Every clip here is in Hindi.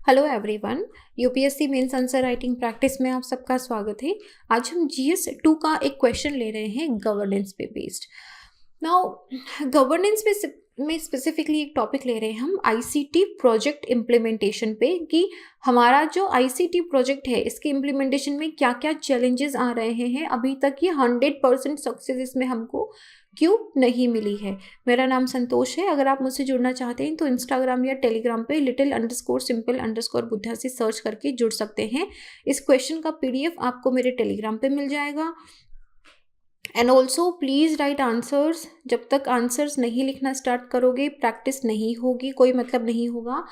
Hello everyone. UPSC mains answer writing practice में आप सबका स्वागत है। आज हम जीएस 2 का एक क्वेश्चन ले रहे हैं गवर्नेंस पे बेस्ड। नाउ गवर्नेंस में स्पेसिफिकली एक टॉपिक ले रहे हैं हम आईसीटी प्रोजेक्ट इम्प्लीमेंटेशन पे कि हमारा जो आईसीटी प्रोजेक्ट है इसके इम्प्लीमेंटेशन में क्या क्या चैलेंजेस आ रहे हैं। अभी तक ये 100% सक्सेस इसमें हमको क्यों नहीं मिली है। मेरा नाम संतोष है। अगर आप मुझसे जुड़ना चाहते हैं तो इंस्टाग्राम या टेलीग्राम पे little_simple_बुद्धा से सर्च करके जुड़ सकते हैं। इस क्वेश्चन का पीडीएफ आपको मेरे टेलीग्राम पे मिल जाएगा। And also please write answers. जब तक आंसर्स नहीं लिखना स्टार्ट करोगे प्रैक्टिस नहीं होगी, कोई मतलब नहीं होगा।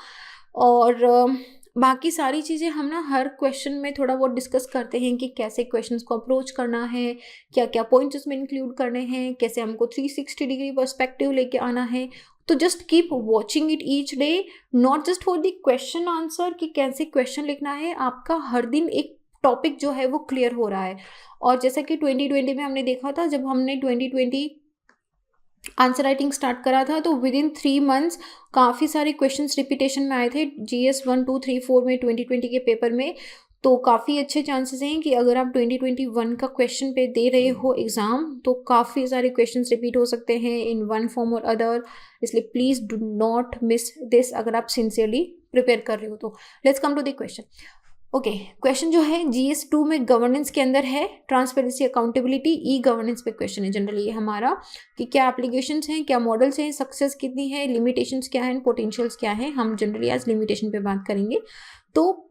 और बाकी सारी चीज़ें हम ना हर क्वेश्चन में थोड़ा बहुत डिस्कस करते हैं कि कैसे क्वेश्चंस को अप्रोच करना है, क्या क्या पॉइंट्स उसमें इंक्लूड करने हैं, कैसे हमको 360 डिग्री पर्सपेक्टिव लेके आना है। तो just keep watching it each day, not just for the question answer कि कैसे क्वेश्चन लिखना है। आपका हर दिन एक टॉपिक जो है वो क्लियर हो रहा है। और जैसा कि 2020 में हमने देखा था, जब हमने 2020 आंसर राइटिंग स्टार्ट करा था तो विद इन 3 मंथ्स काफ़ी सारे क्वेश्चंस रिपीटेशन में आए थे जीएस 1, 2, 3, 4 में 2020 के पेपर में। तो काफ़ी अच्छे चांसेस हैं कि अगर आप 2021 का क्वेश्चन पे दे रहे हो एग्ज़ाम तो काफ़ी सारे क्वेश्चंस रिपीट हो सकते हैं इन वन फॉर्म और अदर। इसलिए please do not miss this अगर आप सिंसियरली प्रिपेयर कर रहे हो तो। Let's come to the question. Okay, question जो है जीएस 2 में गवर्नेंस के अंदर है ट्रांसपेरेंसी अकाउंटेबिलिटी ई गवर्नेंस पे क्वेश्चन है जनरली ये हमारा कि क्या एप्लीकेशंस हैं, क्या मॉडल्स हैं, सक्सेस कितनी है, लिमिटेशंस क्या हैं, पोटेंशियल्स क्या हैं। हम जनरली आज लिमिटेशन पे बात करेंगे। तो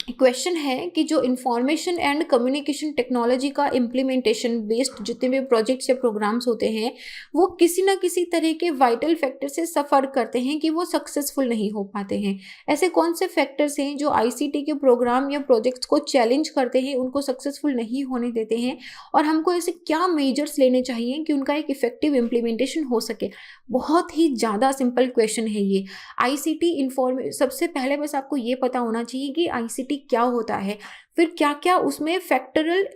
क्वेश्चन है कि जो इंफॉर्मेशन एंड कम्युनिकेशन टेक्नोलॉजी का इम्प्लीमेंटेशन बेस्ड जितने भी प्रोजेक्ट्स या प्रोग्राम्स होते हैं वो किसी ना किसी तरह के वाइटल फैक्टर से सफ़र करते हैं कि वो सक्सेसफुल नहीं हो पाते हैं। ऐसे कौन से फैक्टर्स हैं जो आईसीटी के प्रोग्राम या प्रोजेक्ट्स को चैलेंज करते हैं, उनको सक्सेसफुल नहीं होने देते हैं, और हमको ऐसे क्या मेजर्स लेने चाहिए कि उनका एक इफेक्टिव इम्प्लीमेंटेशन हो सके। बहुत ही ज़्यादा सिंपल क्वेश्चन है ये। आईसीटी सबसे पहले बस आपको ये पता होना चाहिए कि आईसीटी क्या होता है, फिर क्या क्या उसमें फैक्टरल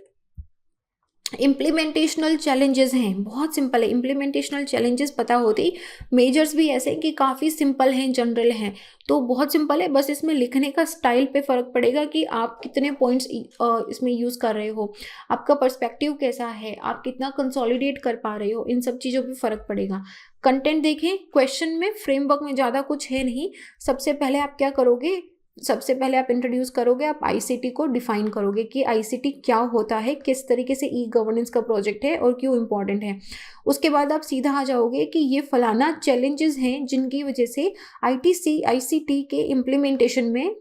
इम्प्लीमेंटेशनल चैलेंजेस हैं। बहुत सिंपल है, इम्प्लीमेंटेशनल चैलेंजेस पता होते ही मेजर्स भी ऐसे कि काफ़ी सिंपल हैं, जनरल हैं। तो बहुत सिंपल है, बस इसमें लिखने का स्टाइल पे फ़र्क पड़ेगा कि आप कितने पॉइंट्स इसमें यूज़ कर रहे हो, आपका पर्सपेक्टिव कैसा है, आप कितना कंसोलिडेट कर पा रहे हो, इन सब चीज़ों पे फ़र्क पड़ेगा। कंटेंट देखें, क्वेश्चन में फ्रेमवर्क में ज़्यादा कुछ है नहीं। सबसे पहले आप क्या करोगे, सबसे पहले आप इंट्रोड्यूस करोगे, आप आईसीटी को डिफाइन करोगे कि आईसीटी क्या होता है, किस तरीके से ई गवर्नेंस का प्रोजेक्ट है और क्यों इम्पॉर्टेंट है। उसके बाद आप सीधा आ जाओगे कि ये फलाना चैलेंजेस हैं जिनकी वजह से आईसीटी के इम्प्लीमेंटेशन में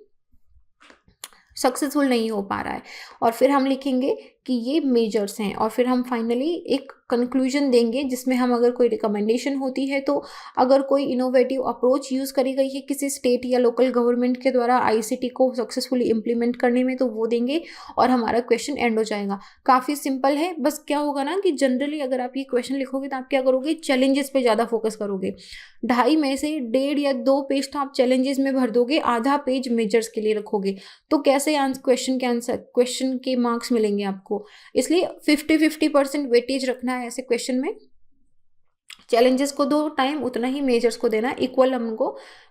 सक्सेसफुल नहीं हो पा रहा है। और फिर हम लिखेंगे कि ये मेजर्स हैं, और फिर हम फाइनली एक कंक्लूजन देंगे जिसमें हम अगर कोई रिकमेंडेशन होती है तो अगर कोई इनोवेटिव अप्रोच यूज़ करी गई है किसी स्टेट या लोकल गवर्नमेंट के द्वारा आईसीटी को सक्सेसफुली इम्प्लीमेंट करने में तो वो देंगे, और हमारा क्वेश्चन एंड हो जाएगा। काफ़ी सिंपल है। बस क्या होगा ना कि जनरली अगर आप ये क्वेश्चन लिखोगे तो आप क्या करोगे, चैलेंजेस पे ज़्यादा फोकस करोगे। 2.5 में से 1.5 या 2 पेज तो आप चैलेंजेस में भर दोगे, आधा पेज मेजर्स के लिए रखोगे। तो कैसे क्वेश्चन के मार्क्स मिलेंगे आपको। इसलिए 50-50% वेटेज रखना है ऐसे क्वेश्चन में। चैलेंजेस को दो टाइम, उतना ही मेजर्स को देना है, इक्वल हमको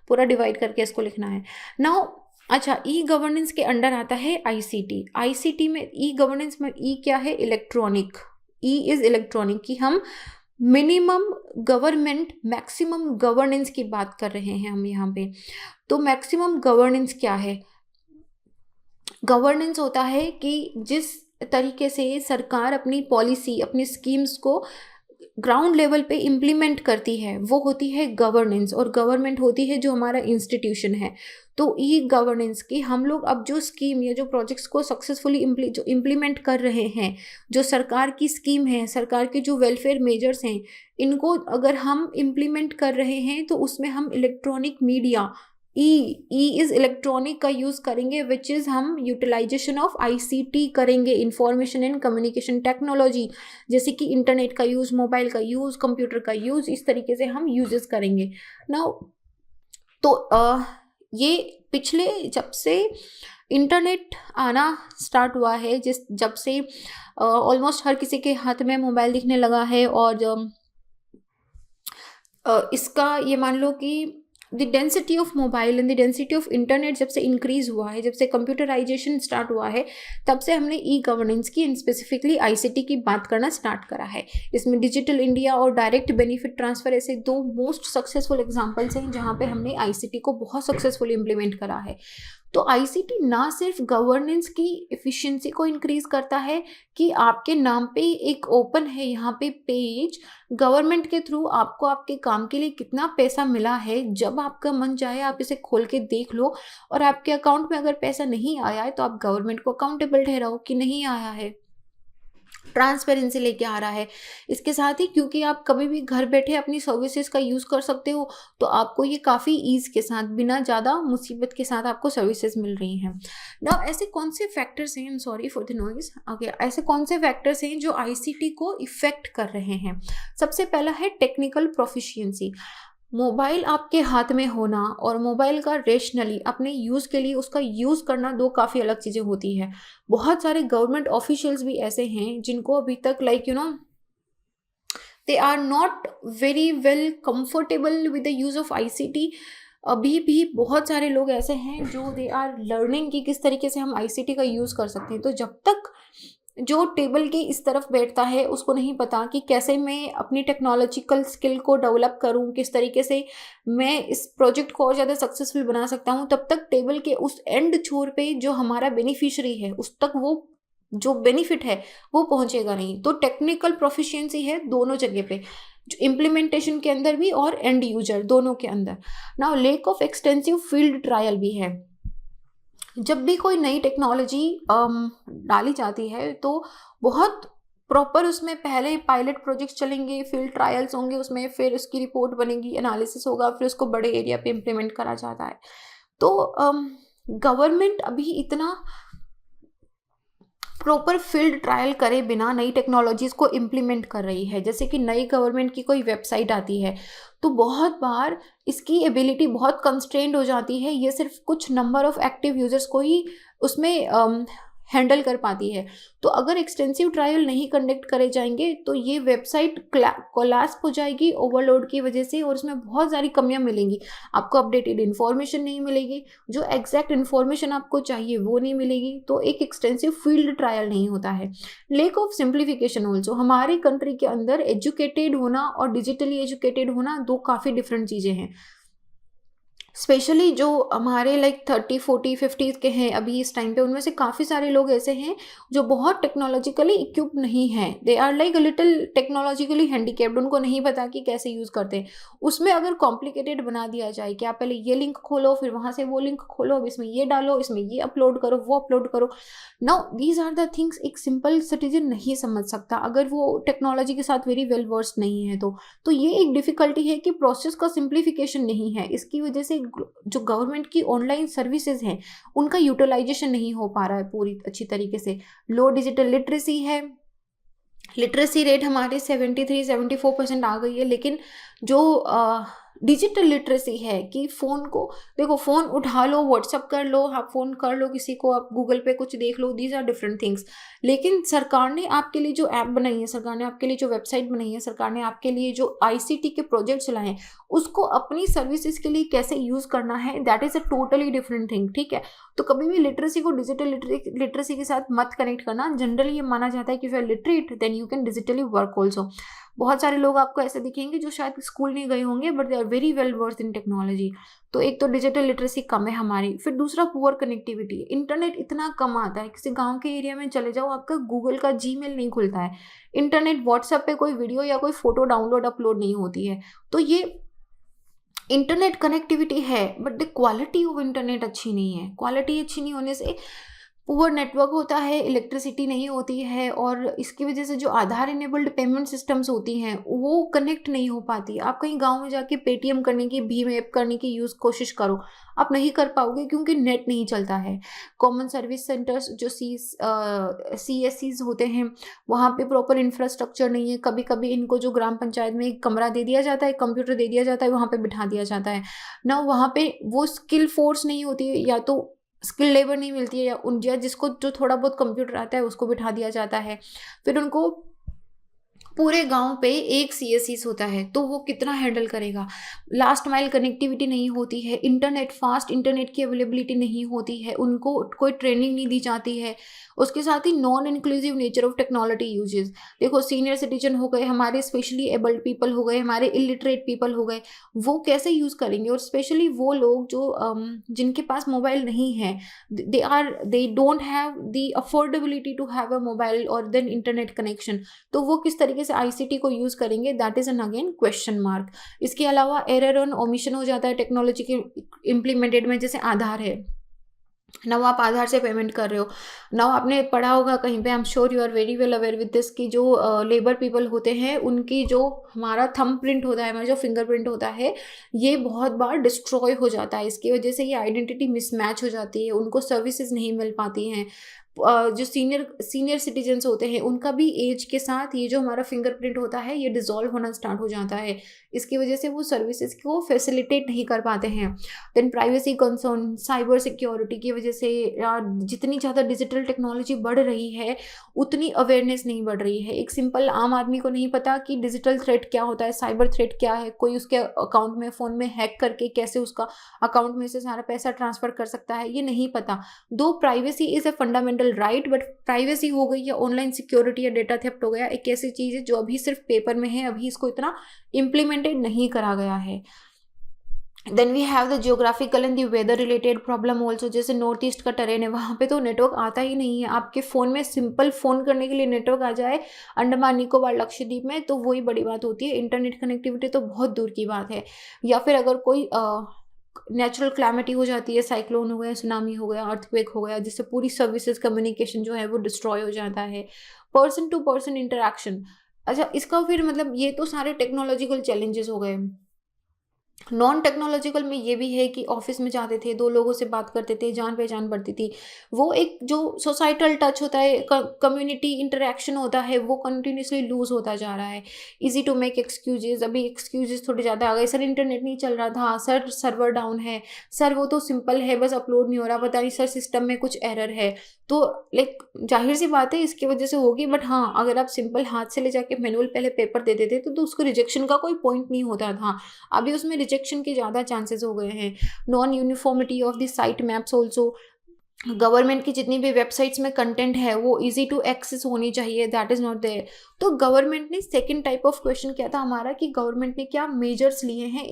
पूरा डिवाइड करके इसको लिखना है। नाउ अच्छा, ई गवर्नेंस के अंडर आता है आईसीटी। आईसीटी में ई गवर्नेंस में ई क्या है, इलेक्ट्रॉनिक। ई इज इलेक्ट्रॉनिक कि हम मिनिमम गवर्नमेंट मैक्सिमम गवर्नेंस की बात कर रहे हैं हम यहाँ पे। तो मैक्सिमम गवर्नेंस क्या है, गवर्नेंस होता है कि जिस तरीके से सरकार अपनी पॉलिसी, अपनी स्कीम्स को ग्राउंड लेवल पे इम्प्लीमेंट करती है वो होती है गवर्नेंस, और गवर्नमेंट होती है जो हमारा इंस्टीट्यूशन है। तो ई गवर्नेंस की हम लोग अब जो स्कीम या जो प्रोजेक्ट्स को सक्सेसफुली इम्प्लीमेंट कर रहे हैं, जो सरकार की स्कीम है, सरकार के जो वेलफेयर मेजर्स हैं, इनको अगर हम इम्प्लीमेंट कर रहे हैं तो उसमें हम electronic media, E is electronic का यूज़ करेंगे, विच इज़ हम यूटिलाइजेशन ऑफ आईसीटी करेंगे, इंफॉर्मेशन एंड कम्युनिकेशन टेक्नोलॉजी, जैसे कि इंटरनेट का यूज़, मोबाइल का यूज़, कंप्यूटर का यूज़, इस तरीके से हम यूजेस करेंगे ना। तो ये पिछले जब से इंटरनेट आना स्टार्ट हुआ है, जब से ऑलमोस्ट हर किसी के हाथ में मोबाइल दिखने लगा है, और इसका ये मान लो कि the density of mobile and the density of internet जब से इंक्रीज हुआ है, जब से कंप्यूटराइजेशन स्टार्ट हुआ है, तब से हमने ई गवर्नेंस की एंड स्पेसिफिकली आईसीटी की बात करना स्टार्ट करा है। इसमें डिजिटल इंडिया और डायरेक्ट बेनिफिट ट्रांसफर ऐसे दो मोस्ट सक्सेसफुल एग्जांपल्स हैं जहां पे हमने आईसीटी को बहुत सक्सेसफुली इम्प्लीमेंट करा है। तो आईसीटी ना सिर्फ गवर्नेंस की एफिशिएंसी को इंक्रीज करता है कि आपके नाम पे एक ओपन है यहाँ पे पेज, गवर्नमेंट के थ्रू आपको आपके काम के लिए कितना पैसा मिला है, जब आपका मन जाए आप इसे खोल के देख लो, और आपके अकाउंट में अगर पैसा नहीं आया है तो आप गवर्नमेंट को अकाउंटेबल ठहराओ कि नहीं आया है, ट्रांसपेरेंसी लेके आ रहा है। इसके साथ ही क्योंकि आप कभी भी घर बैठे अपनी सर्विसेज का यूज़ कर सकते हो, तो आपको ये काफ़ी ईज़ के साथ, बिना ज़्यादा मुसीबत के साथ आपको सर्विसेज मिल रही हैं ना। ऐसे कौन से फैक्टर्स हैं, sorry for the noise, okay, ऐसे कौन से फैक्टर्स हैं जो आईसीटी को इफ़ेक्ट कर रहे हैं? सबसे पहला है टेक्निकल प्रोफिशिएंसी। मोबाइल आपके हाथ में होना और मोबाइल का रेशनली अपने यूज़ के लिए उसका यूज़ करना दो काफ़ी अलग चीज़ें होती है। बहुत सारे गवर्नमेंट ऑफिशियल्स भी ऐसे हैं जिनको अभी तक they are not very well comfortable with the use of ICT. अभी भी बहुत सारे लोग ऐसे हैं जो दे आर लर्निंग कि किस तरीके से हम आईसीटी का यूज़ कर सकते हैं। तो जब तक जो टेबल के इस तरफ बैठता है उसको नहीं पता कि कैसे मैं अपनी टेक्नोलॉजिकल स्किल को डेवलप करूं, किस तरीके से मैं इस प्रोजेक्ट को और ज़्यादा सक्सेसफुल बना सकता हूं, तब तक टेबल के उस एंड छोर पे जो हमारा बेनिफिशियरी है उस तक वो जो बेनिफिट है वो पहुंचेगा नहीं। तो टेक्निकल प्रोफिशिएंसी है दोनों जगह पे, इम्प्लीमेंटेशन के अंदर भी और एंड यूजर दोनों के अंदर। Now lake of extensive field trial भी है। जब भी कोई नई टेक्नोलॉजी डाली जाती है तो बहुत प्रॉपर उसमें पहले पायलट प्रोजेक्ट्स चलेंगे, फील्ड ट्रायल्स होंगे उसमें, फिर उसकी रिपोर्ट बनेगी, एनालिसिस होगा, फिर उसको बड़े एरिया पे इम्प्लीमेंट करा जाता है। तो गवर्नमेंट अभी इतना प्रॉपर फील्ड ट्रायल करे बिना नई टेक्नोलॉजीज़ को इम्प्लीमेंट कर रही है। जैसे कि नई गवर्नमेंट की कोई वेबसाइट आती है तो बहुत बार इसकी एबिलिटी बहुत कंस्ट्रेंड हो जाती है, ये सिर्फ कुछ नंबर ऑफ एक्टिव यूजर्स को ही उसमें हैंडल कर पाती है। तो अगर एक्सटेंसिव ट्रायल नहीं कंडक्ट करे जाएंगे तो ये वेबसाइट कोलैप्स हो जाएगी ओवरलोड की वजह से, और इसमें बहुत सारी कमियां मिलेंगी। आपको अपडेटेड इन्फॉर्मेशन नहीं मिलेगी, जो एग्जैक्ट इन्फॉर्मेशन आपको चाहिए वो नहीं मिलेगी, तो एक एक्सटेंसिव फील्ड ट्रायल नहीं होता है। Lake of simplification also. हमारी कंट्री के अंदर एजुकेटेड होना और डिजिटली एजुकेटेड होना दो काफ़ी डिफरेंट चीज़ें हैं। स्पेशली जो हमारे 30, 40, 50 के हैं अभी इस टाइम पे, उनमें से काफ़ी सारे लोग ऐसे हैं जो बहुत टेक्नोलॉजिकली इक्विप नहीं हैं। They are like a little technologically handicapped, उनको नहीं पता कि कैसे यूज़ करते हैं। उसमें अगर कॉम्प्लिकेटेड बना दिया जाए कि आप पहले ये लिंक खोलो, फिर वहाँ से वो लिंक खोलो, अब इसमें ये डालो, इसमें ये अपलोड करो, वो अपलोड करो। Now these are the things एक सिंपल सिटीजन नहीं समझ सकता अगर वो टेक्नोलॉजी के साथ वेरी वेल वर्स्ड नहीं है। तो ये एक डिफ़िकल्टी है कि प्रोसेस का सिंप्लीफिकेशन नहीं है। इसकी वजह से जो गवर्नमेंट की ऑनलाइन सर्विसेज हैं उनका यूटिलाइजेशन नहीं हो पा रहा है पूरी अच्छी तरीके से। लो डिजिटल लिटरेसी है, लिटरेसी रेट हमारे 73-74% आ गई है, लेकिन जो डिजिटल लिटरेसी है कि फ़ोन को देखो, फ़ोन उठा लो, व्हाट्सअप कर लो, आप फ़ोन कर लो किसी को, आप गूगल पे कुछ देख लो, दीज आर डिफरेंट थिंग्स। लेकिन सरकार ने आपके लिए जो ऐप बनाई है, सरकार ने आपके लिए जो वेबसाइट बनाई है, सरकार ने आपके लिए जो आईसीटी के प्रोजेक्ट चलाए हैं, उसको अपनी सर्विसेज के लिए कैसे यूज़ करना है, that is a totally different thing. ठीक है, तो कभी भी लिटरेसी को डिजिटल लिटरेसी के साथ मत कनेक्ट करना। जनरली ये माना जाता है कि if you are literate then you can digitally work also. बहुत सारे लोग आपको ऐसे दिखेंगे जो शायद स्कूल नहीं गए होंगे but they are very well worth in technology. तो एक तो डिजिटल लिटरेसी कम है हमारी, फिर दूसरा पुअर कनेक्टिविटी। इंटरनेट इतना कम आता है, किसी गांव के एरिया में चले जाओ, आपका गूगल का जीमेल नहीं खुलता है, इंटरनेट व्हाट्सएप पे कोई वीडियो या कोई फोटो डाउनलोड अपलोड नहीं होती है। तो ये इंटरनेट कनेक्टिविटी है but the quality of internet अच्छी नहीं है। क्वालिटी अच्छी नहीं होने से पुअर नेटवर्क होता है, इलेक्ट्रिसिटी नहीं होती है, और इसकी वजह से जो आधार इनेबल्ड पेमेंट सिस्टम्स होती हैं वो कनेक्ट नहीं हो पाती। आप कहीं गांव में जाके पेटीएम करने की, भीम ऐप करने की कोशिश करो, आप नहीं कर पाओगे क्योंकि नेट नहीं चलता है। कॉमन सर्विस सेंटर्स जो CSCs होते हैं वहाँ पे प्रॉपर इंफ्रास्ट्रक्चर नहीं है। कभी कभी इनको जो ग्राम पंचायत में एक कमरा दे दिया जाता है, कंप्यूटर दे दिया जाता है, वहाँ पे बिठा दिया जाता है ना, वहाँ पे वो स्किल फोर्स नहीं होती है, या तो स्किल लेबर नहीं मिलती है, या जिसको जो थोड़ा बहुत कंप्यूटर आता है उसको बिठा दिया जाता है। फिर उनको पूरे गांव पे एक सीएससी होता है तो वो कितना हैंडल करेगा। लास्ट माइल कनेक्टिविटी नहीं होती है, इंटरनेट फास्ट इंटरनेट की अवेलेबिलिटी नहीं होती है, उनको कोई ट्रेनिंग नहीं दी जाती है। उसके साथ ही non inclusive nature of technology uses, देखो सीनियर सिटीजन हो गए हमारे, स्पेशली एबल्ड पीपल हो गए हमारे, इलिटरेट पीपल हो गए, वो कैसे यूज़ करेंगे। और स्पेशली वो लोग जो जिनके पास मोबाइल नहीं है, they don't have the affordability to have a mobile और देन इंटरनेट कनेक्शन, तो वो किस तरीके से आईसीटी को यूज़ करेंगे, that is an again question mark. इसके अलावा एरर और ओमिशन हो जाता है टेक्नोलॉजी के इम्प्लीमेंटेड में, जैसे आधार है ना, वो आप आधार से पेमेंट कर रहे हो ना, आपने पढ़ा होगा कहीं पे, I am sure you are very well aware with this, कि जो लेबर पीपल होते हैं उनकी जो हमारा थंब प्रिंट होता है, हमारा जो फिंगरप्रिंट होता है, ये बहुत बार डिस्ट्रॉय हो जाता है। इसकी वजह से ये आइडेंटिटी मिसमैच हो जाती है, उनको सर्विसेज नहीं मिल पाती हैं। जो सीनियर सिटीजन्स होते हैं उनका भी एज के साथ ये जो हमारा फिंगरप्रिंट होता है ये डिज़ोल्व होना स्टार्ट हो जाता है, इसकी वजह से वो सर्विसेज को फैसिलिटेट नहीं कर पाते हैं। Then privacy concern, cyber security की वजह से जितनी ज़्यादा डिजिटल टेक्नोलॉजी बढ़ रही है उतनी अवेयरनेस नहीं बढ़ रही है। एक सिंपल आम आदमी को नहीं पता कि डिजिटल थ्रेट क्या होता है, साइबर थ्रेट क्या है, कोई उसके अकाउंट में फ़ोन में हैक करके कैसे उसका अकाउंट में से सारा पैसा ट्रांसफ़र कर सकता है, ये नहीं पता। दो privacy is a fundamental right, but privacy हो गई या ऑनलाइन सिक्योरिटी या डेटा थेफ्ट हो गया, एक ऐसी चीज़ है जो अभी सिर्फ पेपर में है, अभी इसको इतना इम्प्लीमेंटेड नहीं करा गया है। Then we have the geographical and the weather related problem also, जैसे नॉर्थ ईस्ट का टेरेन है, वहाँ पे तो नेटवर्क आता ही नहीं है। आपके फ़ोन में सिंपल फ़ोन करने के लिए नेटवर्क आ जाए अंडमान निकोबार लक्षद्वीप में तो वही बड़ी बात होती है, इंटरनेट कनेक्टिविटी तो बहुत दूर की बात है। या फिर अगर कोई नेचुरल क्लैमिटी हो जाती है, साइक्लोन हो गया, सुनामी हो गया, अर्थक्वेक हो गया, जिससे पूरी सर्विसेज कम्युनिकेशन जो है वो डिस्ट्रॉय हो जाता है। पर्सन टू पर्सन इंटरेक्शन, अच्छा इसका फिर मतलब ये तो सारे टेक्नोलॉजिकल चैलेंजेस हो गए। नॉन टेक्नोलॉजिकल में ये भी है कि ऑफिस में जाते थे, दो लोगों से बात करते थे, जान पहचान बढ़ती थी, वो एक जो सोसाइटल टच होता है, कम्युनिटी इंटरेक्शन होता है, वो कंटिन्यूसली लूज होता जा रहा है। इजी टू मेक एक्सक्यूजेज, अभी एक्सक्यूजेज थोड़े ज़्यादा आ गए, सर इंटरनेट नहीं चल रहा था, सर सर्वर डाउन है, सर वो तो सिंपल है बस अपलोड नहीं हो रहा, पता नहीं सर सिस्टम में कुछ एरर है। तो लाइक जाहिर सी बात है इसकी वजह से होगी, बट हाँ अगर आप सिंपल हाथ से ले जाके मैनुअल पहले पेपर दे देते तो उसको रिजेक्शन का कोई पॉइंट नहीं होता था, अभी उसमें रिजेक्शन के ज़्यादा चांसेस हो गए हैं। Non uniformity of the site maps also, government की जितनी भी वेबसाइट्स में कंटेंट है वो इजी टू एक्सेस होनी चाहिए, दैट इज़ नॉट देयर। तो गवर्नमेंट ने सेकंड टाइप ऑफ क्वेश्चन किया था हमारा कि गवर्नमेंट ने क्या मेजर्स लिए हैं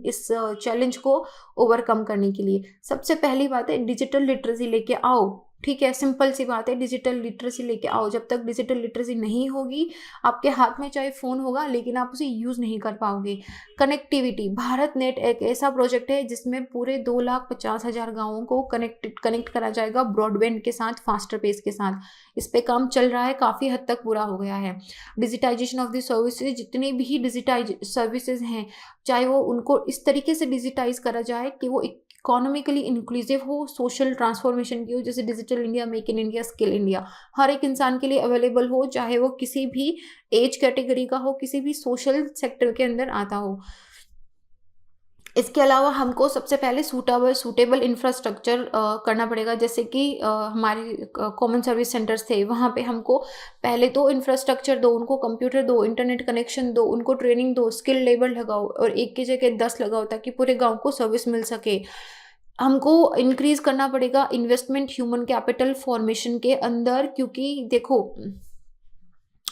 इस चैलेंज को ओवरकम करने के लिए। सबसे पहली बात है डिजिटल लिटरेसी लेके आओ, ठीक है, सिंपल सी बात है, डिजिटल लिटरेसी लेके आओ। जब तक डिजिटल लिटरेसी नहीं होगी, आपके हाथ में चाहे फ़ोन होगा लेकिन आप उसे यूज़ नहीं कर पाओगे। कनेक्टिविटी, भारत नेट एक ऐसा प्रोजेक्ट है जिसमें पूरे 2,50,000 गाँवों को कनेक्ट करा जाएगा ब्रॉडबैंड के साथ, फास्टर पेस के साथ। इस पे काम चल रहा है, काफ़ी हद तक पूरा हो गया है। डिजिटाइजेशन ऑफ द सर्विसेज, जितनी भी डिजिटाइज सर्विसेज हैं चाहे वो उनको इस तरीके से डिजिटाइज करा जाए कि वो इकोनॉमिकली इंक्लूसिव हो, सोशल ट्रांसफॉर्मेशन की हो, जैसे digital India, make in India, skill India, हर एक इंसान के लिए अवेलेबल हो, चाहे वो किसी भी एज कैटेगरी का हो, किसी भी सोशल सेक्टर के अंदर आता हो। इसके अलावा हमको सबसे पहले सूटेबल इंफ्रास्ट्रक्चर करना पड़ेगा, जैसे कि हमारे कॉमन सर्विस सेंटर्स थे, वहाँ पे हमको पहले तो इंफ्रास्ट्रक्चर दो, उनको कंप्यूटर दो, इंटरनेट कनेक्शन दो, उनको ट्रेनिंग दो, स्किल लेबर लगाओ और एक की जगह 10 लगाओ ताकि पूरे गांव को सर्विस मिल सके। हमको इंक्रीज़ करना पड़ेगा इन्वेस्टमेंट ह्यूमन कैपिटल फॉर्मेशन के अंदर, क्योंकि देखो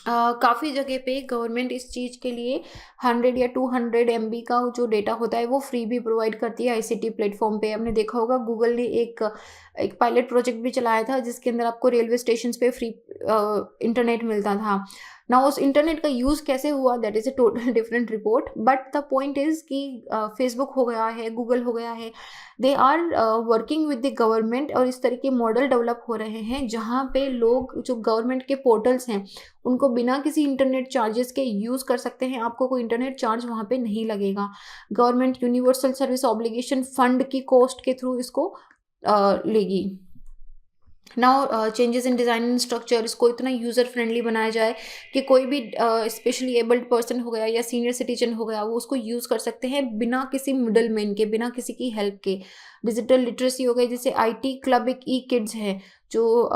काफ़ी जगह पे गवर्नमेंट इस चीज़ के लिए 100 या 200 MB का जो डेटा होता है वो फ्री भी प्रोवाइड करती है आईसीटी प्लेटफॉर्म पे। हमने देखा होगा गूगल ने एक पायलट प्रोजेक्ट भी चलाया था जिसके अंदर आपको रेलवे स्टेशन पे फ्री इंटरनेट मिलता था ना। उस इंटरनेट का यूज़ कैसे हुआ that is a total different report, but the point is कि फेसबुक हो गया है, गूगल हो गया है, they are working with the government और इस तरह के मॉडल डेवलप हो रहे हैं जहाँ पे लोग जो गवर्नमेंट के पोर्टल्स हैं उनको बिना किसी इंटरनेट चार्जेस के यूज़ कर सकते हैं, आपको कोई इंटरनेट चार्ज वहाँ पे नहीं लगेगा। Government universal service obligation fund की कॉस्ट के थ्रू इसको लेगी। Now changes in design and structure, इसको इतना यूज़र फ्रेंडली बनाया जाए कि कोई भी स्पेशली एबल्ड पर्सन हो गया या सीनियर सिटीजन हो गया वो उसको यूज़ कर सकते हैं बिना किसी मिडल मैन के, बिना किसी की हेल्प के। डिजिटल लिटरेसी हो गई, जैसे आईटी क्लब एक ई किड्स है जो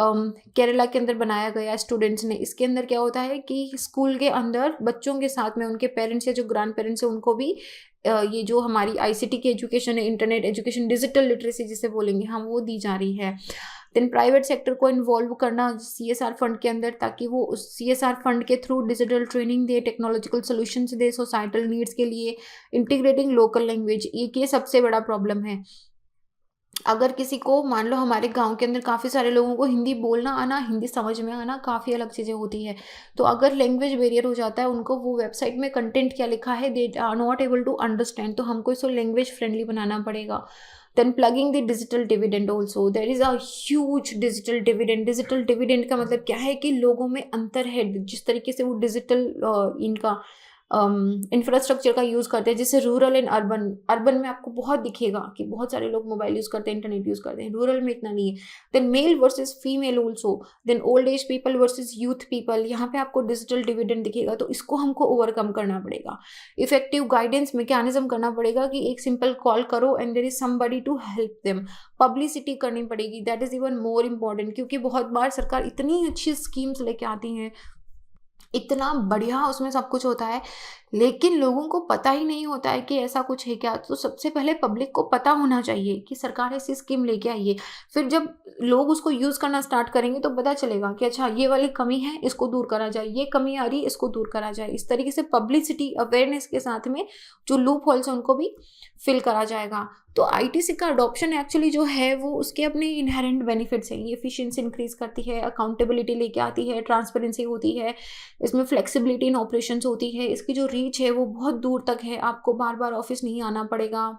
केरला के अंदर बनाया गया स्टूडेंट्स ने। इसके अंदर क्या होता है कि स्कूल के अंदर बच्चों के साथ में उनके पेरेंट्स या जो ग्रैंड पेरेंट्स हैं उनको भी ये जो हमारी आईसीटी की एजुकेशन है, इंटरनेट एजुकेशन, डिजिटल लिटरेसी जिसे बोलेंगे हम, वो दी जा रही है। देन प्राइवेट सेक्टर को इन्वॉल्व करना सीएसआर फंड के अंदर, ताकि वो उस सीएसआर फंड के थ्रू डिजिटल ट्रेनिंग दे, टेक्नोलॉजिकल सॉल्यूशंस दे सोसाइटल नीड्स के लिए। इंटीग्रेटिंग लोकल लैंग्वेज, ये सबसे बड़ा प्रॉब्लम है। अगर किसी को, मान लो हमारे गांव के अंदर काफ़ी सारे लोगों को हिंदी बोलना आना, हिंदी समझ में आना, काफ़ी अलग चीज़ें होती है। तो अगर लैंग्वेज बैरियर हो जाता है उनको, वो वेबसाइट में कंटेंट क्या लिखा है they are not able to understand, तो हमको इसको लैंग्वेज फ्रेंडली बनाना पड़ेगा। Then plugging the digital dividend also, there is a huge digital dividend. Digital dividend का मतलब क्या है कि लोगों में अंतर है, जिस तरीके से वो डिजिटल इनका इंफ्रास्ट्रक्चर का यूज़ करते हैं, जैसे रूरल एंड अर्बन। अर्बन में आपको बहुत दिखेगा कि बहुत सारे लोग मोबाइल यूज़ करते हैं, इंटरनेट यूज़ करते हैं, रूरल में इतना नहीं है। Then male versus female also, then old age people versus youth people, यहाँ पे आपको डिजिटल डिविडेंड दिखेगा। तो इसको हमको ओवरकम करना पड़ेगा। इफेक्टिव गाइडेंस मैकेनिज्म करना पड़ेगा कि एक सिंपल कॉल करो and there is somebody to help them. Publicity करनी पड़ेगी, that is even more important, क्योंकि बहुत बार सरकार इतनी अच्छी स्कीम्स लेके आती हैं, इतना बढ़िया उसमें सब कुछ होता है, लेकिन लोगों को पता ही नहीं होता है कि ऐसा कुछ है क्या। तो सबसे पहले पब्लिक को पता होना चाहिए कि सरकार ऐसी स्कीम लेके आई है। फिर जब लोग उसको यूज़ करना स्टार्ट करेंगे तो पता चलेगा कि अच्छा ये वाली कमी है, इसको दूर करा जाए, ये कमी आ रही है, इसको दूर करा जाए। इस तरीके से पब्लिसिटी अवेयरनेस के साथ में जो लूप होल्स हैं उनको भी फिल करा जाएगा। तो आईटीसी का अडॉप्शन एक्चुअली जो है वो उसके अपने इनहेरेंट बेनिफिट्स हैं। ये एफिशिएंसी इंक्रीज करती है, अकाउंटेबिलिटी लेके आती है, ट्रांसपेरेंसी होती है, इसमें फ्लेक्सिबिलिटी इन ऑपरेशंस होती है, इसकी जो रीच है वो बहुत दूर तक है, आपको बार बार ऑफिस नहीं आना पड़ेगा,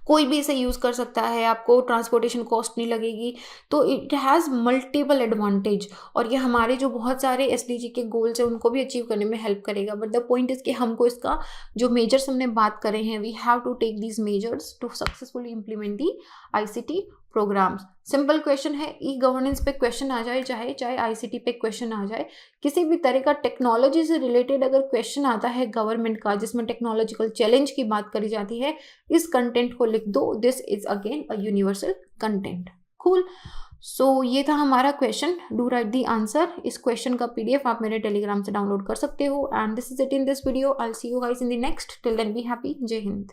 कोई भी इसे यूज़ कर सकता है, आपको ट्रांसपोर्टेशन कॉस्ट नहीं लगेगी। तो इट हैज़ मल्टीपल एडवांटेज, और ये हमारे जो बहुत सारे एसडीजी के गोल्स हैं उनको भी अचीव करने में हेल्प करेगा। बट द पॉइंट इज़ कि हमको इसका जो मेजर्स हमने बात करे हैं, we have to take these measures to successfully implement the ICT programs. Simple question है, ई गवर्नेंस पे क्वेश्चन आ जाए, चाहे आईसीटी पे क्वेश्चन आ जाए, किसी भी तरह का टेक्नोलॉजी से रिलेटेड अगर क्वेश्चन आता है गवर्नमेंट का जिसमें टेक्नोलॉजिकल चैलेंज की बात करी जाती है, इस कंटेंट को लिख दो, this is again a universal content. Cool. So ये था हमारा question, do write the answer. इस क्वेश्चन का पीडीएफ आप मेरे टेलीग्राम से डाउनलोड कर सकते हो। And this is it in this video, I will see you guys in the next. Till then be happy. जय हिंद।